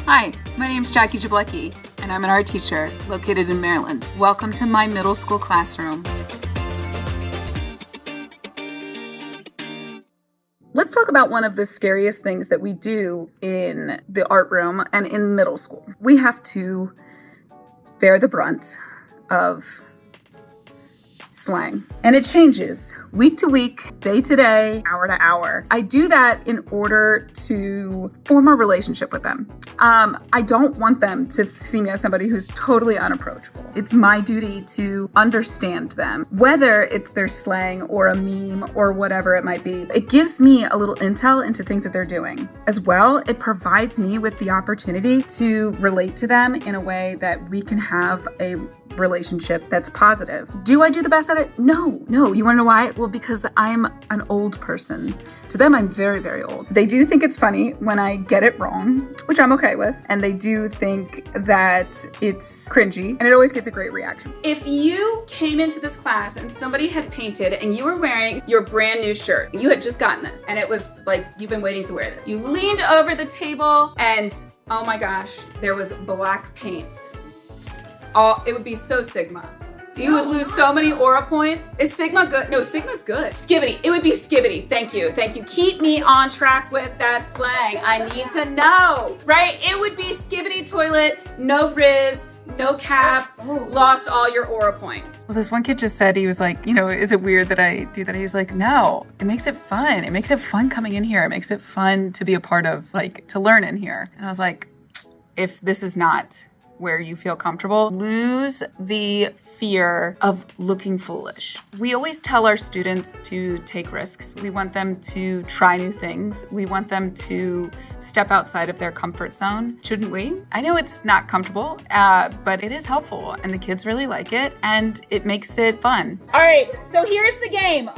Hi, my name's Jackie Jablecki, and I'm an art teacher located in Maryland. Welcome to my middle school classroom. Let's talk about one of the scariest things that we do in the art room and in middle school. We have to bear the brunt of slang. And it changes week to week, day to day, hour to hour. I do that in order to form a relationship with them. I don't want them to see me as somebody who's totally unapproachable. It's my duty to understand them, whether it's their slang or a meme or whatever it might be. It gives me a little intel into things that they're doing. As well, it provides me with the opportunity to relate to them in a way that we can have a relationship that's positive. Do I do the best at it? No. You want to know why? Well, because I'm an old person. To them, I'm very, very old. They do think it's funny when I get it wrong, which I'm okay with. And they do think that it's cringy, and it always gets a great reaction. If you came into this class and somebody had painted and you were wearing your brand new shirt, you had just gotten this, and it was like, you've been waiting to wear this. You leaned over the table and, oh my gosh, there was black paint. It would be so Sigma. You would lose so many aura points. Is Sigma good? No, Sigma's good. Skibbity. It would be Skibbity. Thank you. Keep me on track with that slang. I need to know, right? It would be Skibbity toilet, no Riz, no cap, lost all your aura points. Well, this one kid just said, he was like, is it weird that I do that? He was like, no, it makes it fun. It makes it fun coming in here. It makes it fun to be a part of, to learn in here. And I was like, if this is not where you feel comfortable, lose the fear of looking foolish. We always tell our students to take risks. We want them to try new things. We want them to step outside of their comfort zone. Shouldn't we? I know it's not comfortable, but it is helpful, and the kids really like it, and it makes it fun. All right, so here's the game.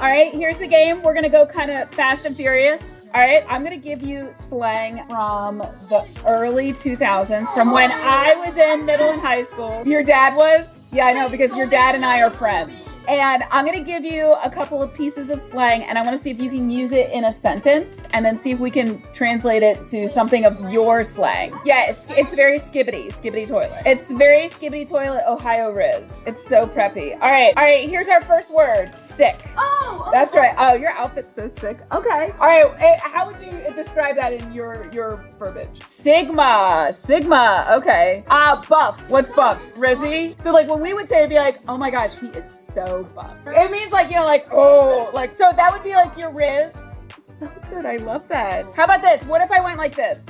We're gonna go kind of fast and furious. All right, I'm gonna give you slang from the early 2000s, from when I was in middle and high school. Your dad was? Yeah, I know, because your dad and I are friends. And I'm gonna give you a couple of pieces of slang, and I wanna see if you can use it in a sentence, and then see if we can translate it to something of your slang. Yeah, it's very skibbity toilet. It's very skibbity toilet, Ohio Riz. It's so preppy. All right, here's our first word, sick. Oh, okay. That's right. Oh, your outfit's so sick. Okay. All right, how would you describe that in your verbiage? Sigma, okay. Buff, what's buff? Rizzy? So when we would say, it'd be like, oh my gosh, he is so buff. It means so that would be your Riz. So good, I love that. How about this? What if I went like this?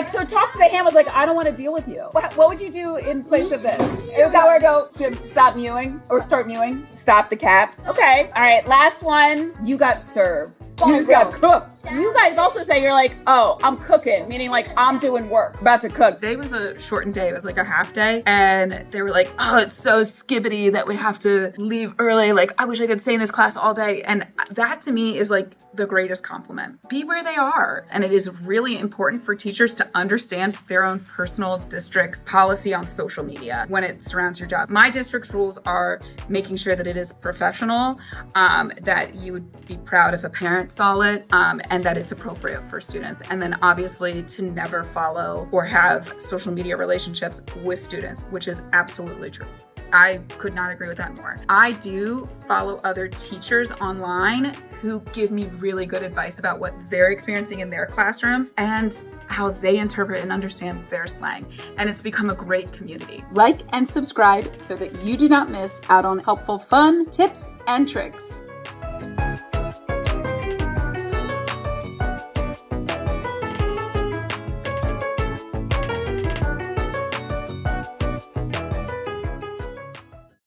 So talk to the hand was like, I don't want to deal with you. What would you do in place of this? Is that where I go, should stop mewing or start mewing? Stop the cat. Okay. All right, last one. You got served. You just got cooked. You guys also say you're like, oh, I'm cooking, meaning I'm doing work, about to cook. Today was a shortened day. It was a half day. And they were like, oh, it's so skibbity that we have to leave early. I wish I could stay in this class all day. And that to me is the greatest compliment. Be where they are. And it is really important for teachers to understand their own personal district's policy on social media when it surrounds your job. My district's rules are making sure that it is professional, that you would be proud if a parent saw it, and that it's appropriate for students. And then obviously to never follow or have social media relationships with students, which is absolutely true. I could not agree with that more. I do follow other teachers online who give me really good advice about what they're experiencing in their classrooms and how they interpret and understand their slang. And it's become a great community. Like and subscribe so that you do not miss out on helpful fun, tips, and tricks.